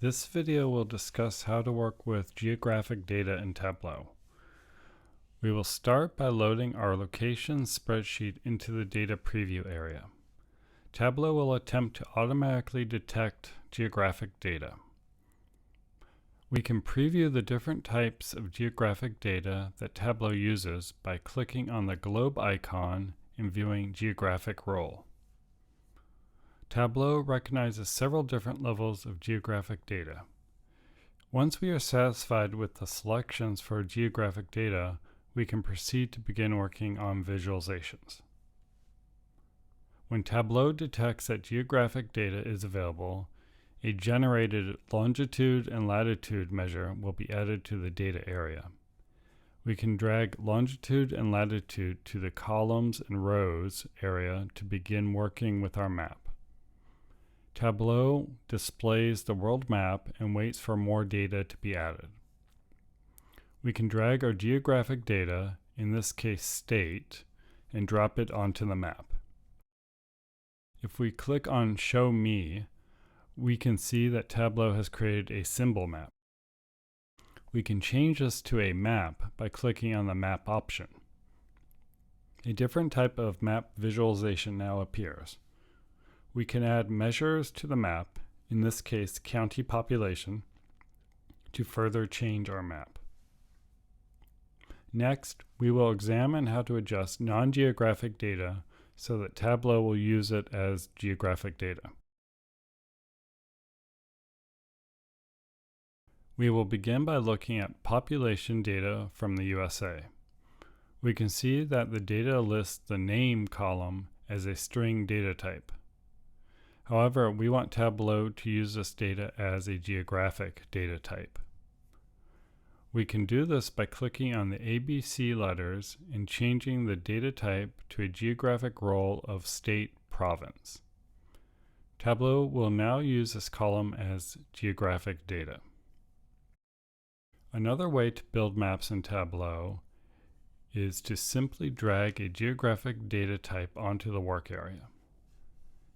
This video will discuss how to work with geographic data in Tableau. We will start by loading our location spreadsheet into the data preview area. Tableau will attempt to automatically detect geographic data. We can preview the different types of geographic data that Tableau uses by clicking on the globe icon and viewing geographic role. Tableau recognizes several different levels of geographic data. Once we are satisfied with the selections for geographic data, we can proceed to begin working on visualizations. When Tableau detects that geographic data is available, a generated longitude and latitude measure will be added to the data area. We can drag longitude and latitude to the columns and rows area to begin working with our map. Tableau displays the world map and waits for more data to be added. We can drag our geographic data, in this case state, and drop it onto the map. If we click on Show Me, we can see that Tableau has created a symbol map. We can change this to a map by clicking on the Map option. A different type of map visualization now appears. We can add measures to the map, in this case county population, to further change our map. Next, we will examine how to adjust non-geographic data so that Tableau will use it as geographic data. We will begin by looking at population data from the USA. We can see that the data lists the name column as a string data type. However, we want Tableau to use this data as a geographic data type. We can do this by clicking on the ABC letters and changing the data type to a geographic role of state province. Tableau will now use this column as geographic data. Another way to build maps in Tableau is to simply drag a geographic data type onto the work area.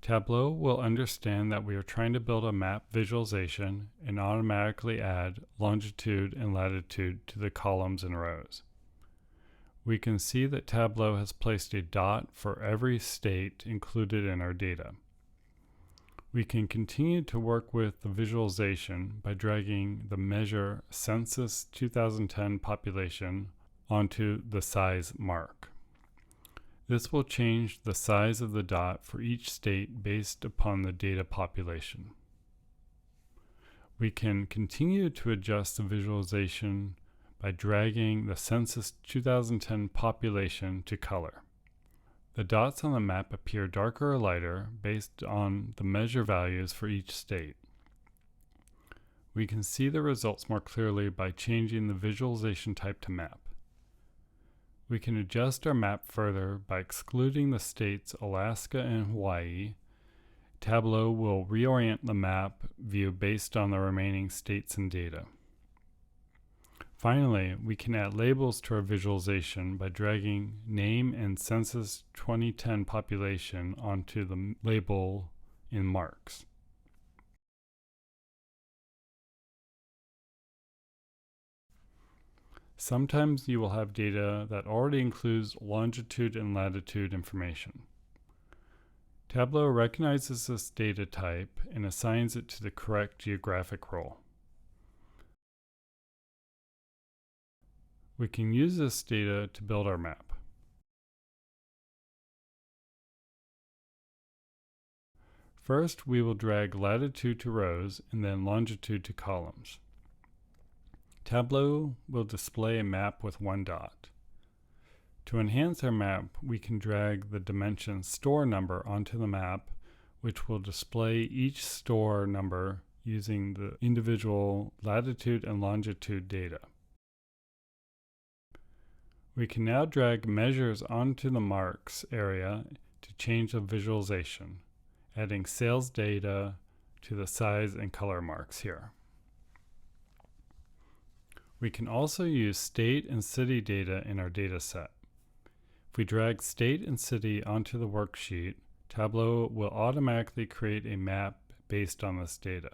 Tableau will understand that we are trying to build a map visualization and automatically add longitude and latitude to the columns and rows. We can see that Tableau has placed a dot for every state included in our data. We can continue to work with the visualization by dragging the measure Census 2010 population onto the size mark. This will change the size of the dot for each state based upon the data population. We can continue to adjust the visualization by dragging the Census 2010 population to color. The dots on the map appear darker or lighter based on the measure values for each state. We can see the results more clearly by changing the visualization type to map. We can adjust our map further by excluding the states Alaska and Hawaii. Tableau will reorient the map view based on the remaining states and data. Finally, we can add labels to our visualization by dragging name and Census 2010 population onto the label in marks. Sometimes you will have data that already includes longitude and latitude information. Tableau recognizes this data type and assigns it to the correct geographic role. We can use this data to build our map. First, we will drag latitude to rows and then longitude to columns. Tableau will display a map with one dot. To enhance our map, we can drag the dimension store number onto the map, which will display each store number using the individual latitude and longitude data. We can now drag measures onto the marks area to change the visualization, adding sales data to the size and color marks here. We can also use state and city data in our data set. If we drag state and city onto the worksheet, Tableau will automatically create a map based on this data.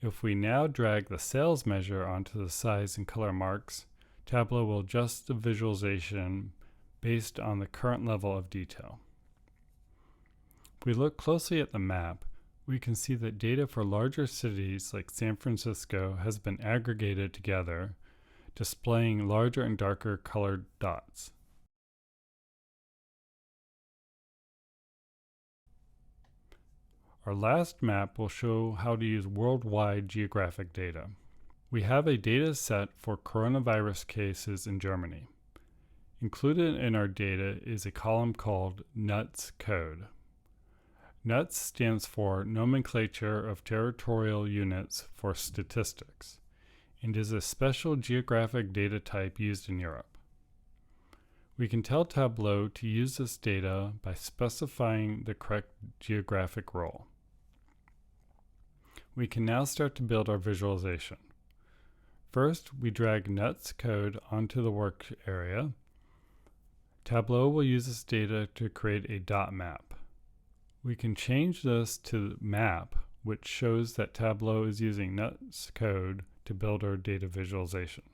If we now drag the sales measure onto the size and color marks, Tableau will adjust the visualization based on the current level of detail. If we look closely at the map, we can see that data for larger cities like San Francisco has been aggregated together, displaying larger and darker colored dots. Our last map will show how to use worldwide geographic data. We have a data set for coronavirus cases in Germany. Included in our data is a column called NUTS code. NUTS stands for Nomenclature of Territorial Units for Statistics, and is a special geographic data type used in Europe. We can tell Tableau to use this data by specifying the correct geographic role. We can now start to build our visualization. First, we drag NUTS code onto the work area. Tableau will use this data to create a dot map. We can change this to map, which shows that Tableau is using NUTS code to build our data visualization.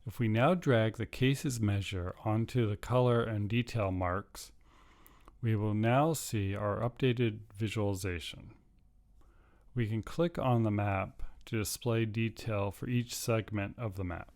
If we now drag the cases measure onto the color and detail marks, we will now see our updated visualization. We can click on the map to display detail for each segment of the map.